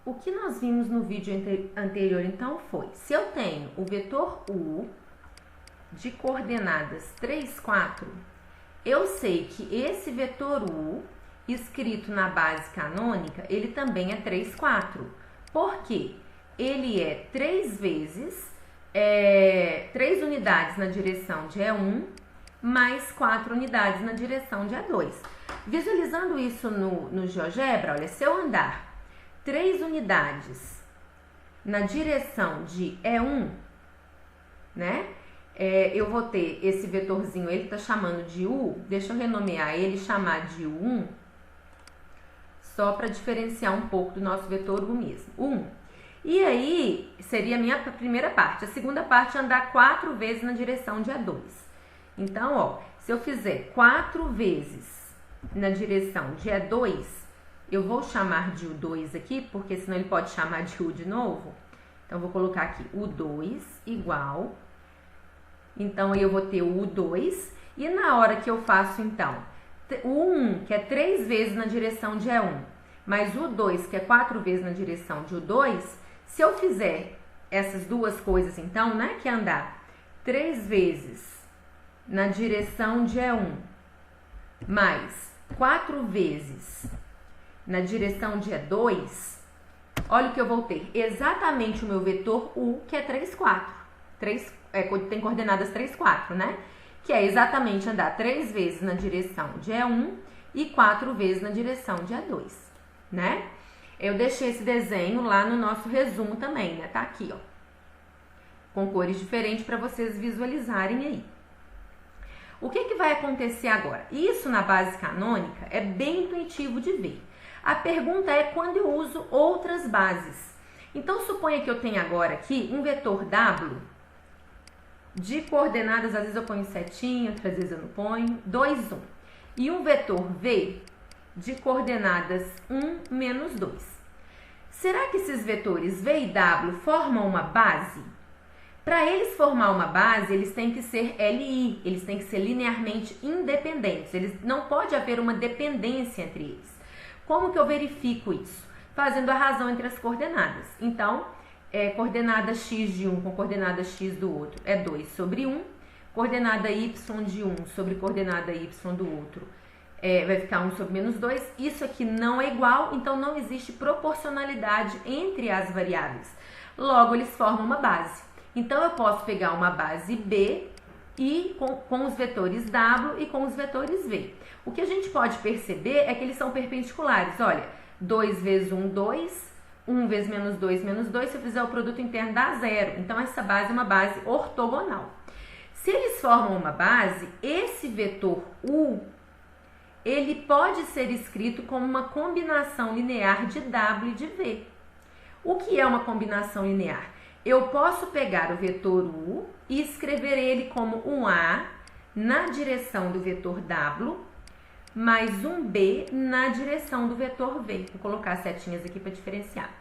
o que nós vimos no vídeo anterior, então, foi, se eu tenho o vetor U de coordenadas 3, 4, eu sei que esse vetor U, escrito na base canônica, ele também é 3, 4. Por quê? Ele é 3 vezes 3 unidades na direção de E1 mais 4 unidades na direção de E2. Visualizando isso no GeoGebra, olha, se eu andar 3 unidades na direção de E1, né? Eu vou ter esse vetorzinho, ele tá chamando de U, deixa eu renomear ele, chamar de U1, só para diferenciar um pouco do nosso vetor U mesmo, U1. E aí, seria a minha primeira parte. A segunda parte é andar 4 vezes na direção de E2. Então, ó, se eu fizer 4 vezes na direção de E2, eu vou chamar de U2 aqui, porque senão ele pode chamar de U de novo. Então, eu vou colocar aqui U2 igual. Então, aí eu vou ter o U2. E na hora que eu faço, então, o U1, que é 3 vezes na direção de E1, mais o U2, que é 4 vezes na direção de U2, se eu fizer essas duas coisas, então, né, que é andar 3 vezes na direção de E1, mais 4 vezes na direção de E2, olha o que eu vou ter. Exatamente o meu vetor U, que é 3, 4. Tem coordenadas 3, 4, né? Que é exatamente andar 3 vezes na direção de E1 e 4 vezes na direção de E2, né? Eu deixei esse desenho lá no nosso resumo também, né? Tá aqui, ó. Com cores diferentes para vocês visualizarem aí. O que vai acontecer agora? Isso na base canônica é bem intuitivo de ver. A pergunta é quando eu uso outras bases. Então, suponha que eu tenha agora aqui um vetor W de coordenadas, às vezes eu ponho setinha, outras vezes eu não ponho, 2, 1. E um vetor V de coordenadas 1, menos 2. Será que esses vetores V e W formam uma base? Para eles formar uma base, eles têm que ser LI, eles têm que ser linearmente independentes. Não pode haver uma dependência entre eles. Como que eu verifico isso? Fazendo a razão entre as coordenadas. Então, coordenada x de um com coordenada x do outro é 2 sobre 1. Coordenada y de um sobre coordenada y do outro vai ficar 1 sobre menos 2. Isso aqui não é igual, então não existe proporcionalidade entre as variáveis. Logo, eles formam uma base. Então, eu posso pegar uma base B e com os vetores W e com os vetores V. O que a gente pode perceber é que eles são perpendiculares. Olha, 2 vezes 1, 2. 1 vezes menos 2, menos 2. Se eu fizer o produto interno, dá 0. Então, essa base é uma base ortogonal. Se eles formam uma base, esse vetor U, ele pode ser escrito como uma combinação linear de W e de V. O que é uma combinação linear? Eu posso pegar o vetor U e escrever ele como um A na direção do vetor W, mais um B na direção do vetor V. Vou colocar setinhas aqui para diferenciar.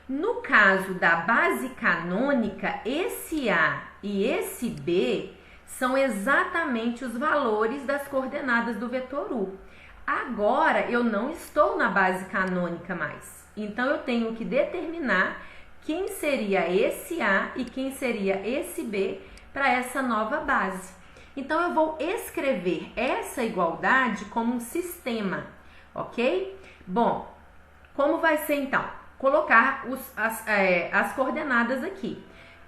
No caso da base canônica, esse A e esse B são exatamente os valores das coordenadas do vetor U. Agora, eu não estou na base canônica mais. Então, eu tenho que determinar quem seria esse A e quem seria esse B para essa nova base. Então, eu vou escrever essa igualdade como um sistema, ok? Bom, como vai ser então? Colocar as coordenadas aqui.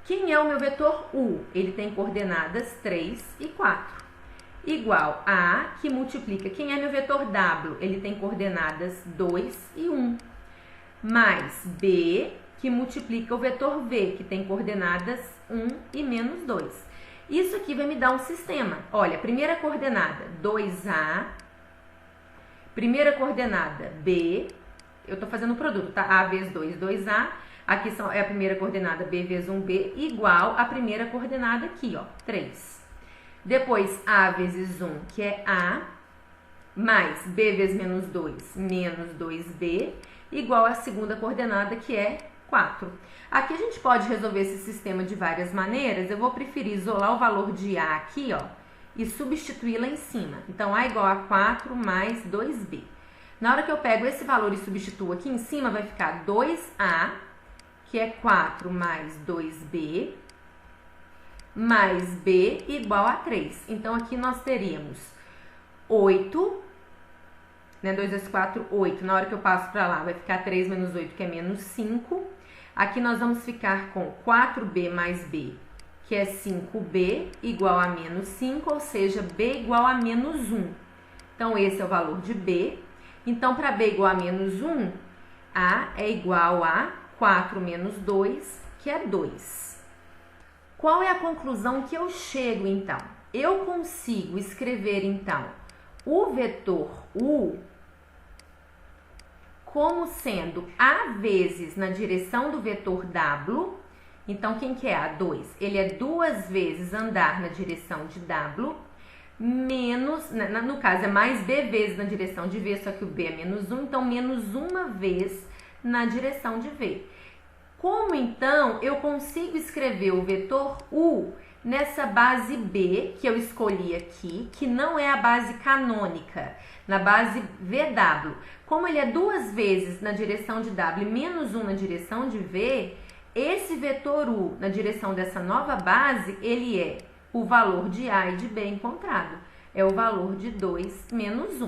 Quem é o meu vetor U? Ele tem coordenadas 3 e 4. Igual a A, que multiplica. Quem é meu vetor W? Ele tem coordenadas 2 e 1. Mais B, que multiplica o vetor V, que tem coordenadas 1 e menos 2. Isso aqui vai me dar um sistema. Olha, primeira coordenada, 2A. Primeira coordenada, B. Eu estou fazendo o produto, tá? A vezes 2, 2A. Aqui é a primeira coordenada, B vezes 1B, igual a primeira coordenada aqui, ó, 3. Depois, A vezes 1, que é A, mais B vezes menos 2, menos 2B, igual a segunda coordenada, que é 4. Aqui a gente pode resolver esse sistema de várias maneiras. Eu vou preferir isolar o valor de A aqui, ó, e substituir lá em cima. Então, A igual a 4 mais 2B. Na hora que eu pego esse valor e substituo aqui em cima, vai ficar 2A, que é 4 mais 2B, mais B igual a 3. Então, aqui nós teríamos 8, né? 2 vezes 4, 8. Na hora que eu passo para lá, vai ficar 3 menos 8, que é menos 5. Aqui nós vamos ficar com 4B mais B, que é 5B, igual a menos 5, ou seja, B igual a menos 1. Então, esse é o valor de B. Então, para B igual a menos 1, A é igual a 4 menos 2, que é 2. Qual é a conclusão que eu chego, então? Eu consigo escrever, então, o vetor U como sendo A vezes na direção do vetor W. Então, quem que é A? 2. Ele é 2 vezes andar na direção de W, menos, no caso, é mais B vezes na direção de V, só que o B é menos 1, então menos uma vez na direção de V. Como, então, eu consigo escrever o vetor U nessa base B, que eu escolhi aqui, que não é a base canônica, na base VW. Como ele é 2 vezes na direção de W e menos 1 na direção de V, esse vetor U na direção dessa nova base, ele é o valor de A e de B encontrado. É o valor de 2 menos 1.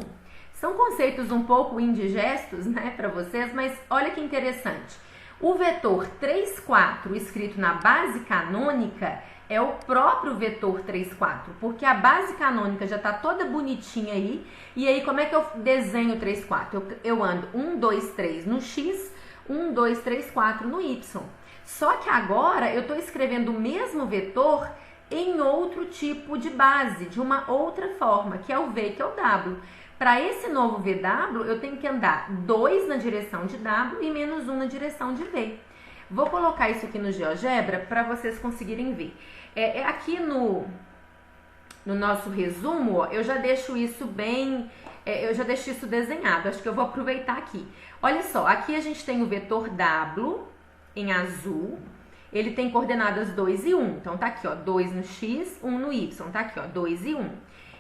São conceitos um pouco indigestos, né, para vocês, mas olha que interessante. O vetor 3, 4 escrito na base canônica é o próprio vetor 3, 4, porque a base canônica já está toda bonitinha aí. E aí, como é que eu desenho o 3, 4? Eu ando 1, 2, 3 no X, 1, 2, 3, 4 no Y. Só que agora eu estou escrevendo o mesmo vetor em outro tipo de base, de uma outra forma, que é o V, que é o W. Para esse novo VW, eu tenho que andar 2 na direção de W e menos 1 na direção de V. Vou colocar isso aqui no GeoGebra para vocês conseguirem ver. Aqui no nosso resumo, ó, eu já deixo isso bem, eu já deixo isso desenhado. Acho que eu vou aproveitar aqui. Olha só, aqui a gente tem o vetor W em azul. Ele tem coordenadas 2 e 1. Então, tá aqui, ó, 2 no X, 1 no Y. Tá aqui, ó, 2 e 1.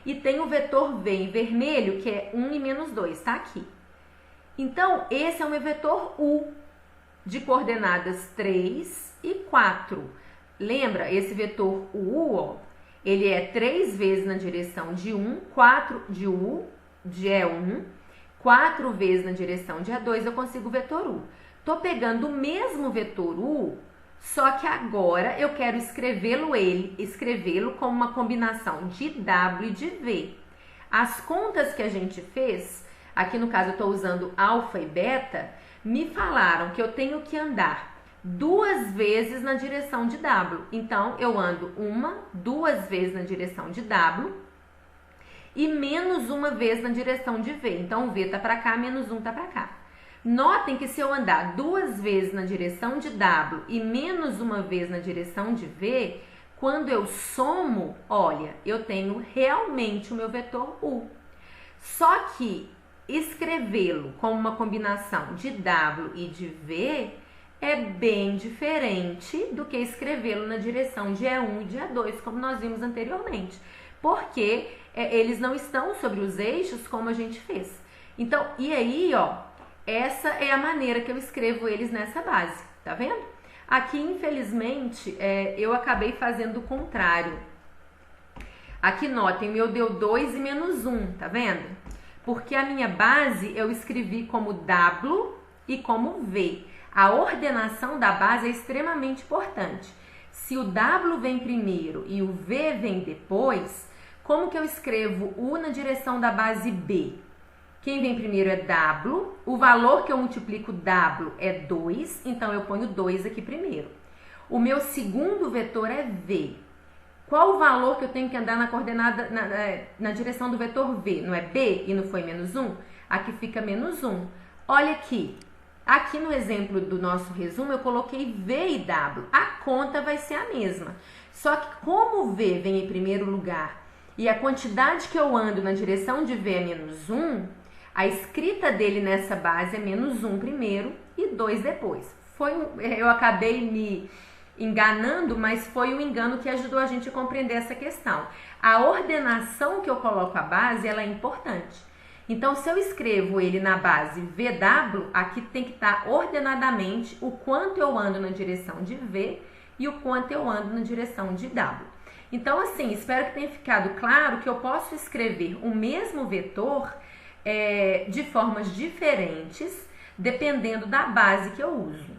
E tem o vetor V em vermelho, que é 1 e menos 2, tá aqui. Então, esse é o meu vetor U, de coordenadas 3 e 4. Lembra, esse vetor U, ó, ele é 3 vezes na direção de 1, 4 de U, de E1, 4 vezes na direção de E2, eu consigo o vetor U. Tô pegando o mesmo vetor U, só que agora eu quero escrevê-lo como uma combinação de W e de V. As contas que a gente fez, aqui no caso eu estou usando alfa e beta, me falaram que eu tenho que andar 2 vezes na direção de W. Então, eu ando 2 vezes na direção de W e menos 1 vez na direção de V. Então, o V tá para cá, menos 1 tá para cá. Notem que se eu andar 2 vezes na direção de W e menos 1 vez na direção de V, quando eu somo, olha, eu tenho realmente o meu vetor U. Só que escrevê-lo como uma combinação de W e de V é bem diferente do que escrevê-lo na direção de E1 e de E2, como nós vimos anteriormente, porque eles não estão sobre os eixos como a gente fez. Então, e aí, ó, essa é a maneira que eu escrevo eles nessa base, tá vendo? Aqui, infelizmente, eu acabei fazendo o contrário. Aqui, notem, o meu deu 2 e menos 1, tá vendo? Porque a minha base eu escrevi como W e como V. A ordenação da base é extremamente importante. Se o W vem primeiro e o V vem depois, como que eu escrevo U na direção da base B? Quem vem primeiro é W, o valor que eu multiplico W é 2, então eu ponho 2 aqui primeiro. O meu segundo vetor é V. Qual o valor que eu tenho que andar na coordenada, na direção do vetor V? Não é B e não foi menos 1? Aqui fica menos 1. Olha aqui. Aqui no exemplo do nosso resumo eu coloquei V e W. A conta vai ser a mesma. Só que como o V vem em primeiro lugar e a quantidade que eu ando na direção de V é menos 1, a escrita dele nessa base é menos 1 primeiro e 2 depois. Eu acabei me enganando, mas foi um engano que ajudou a gente a compreender essa questão. A ordenação que eu coloco a base, ela é importante. Então, se eu escrevo ele na base VW, aqui tem que estar ordenadamente o quanto eu ando na direção de V e o quanto eu ando na direção de W. Então, assim, espero que tenha ficado claro que eu posso escrever o mesmo vetor de formas diferentes, dependendo da base que eu uso.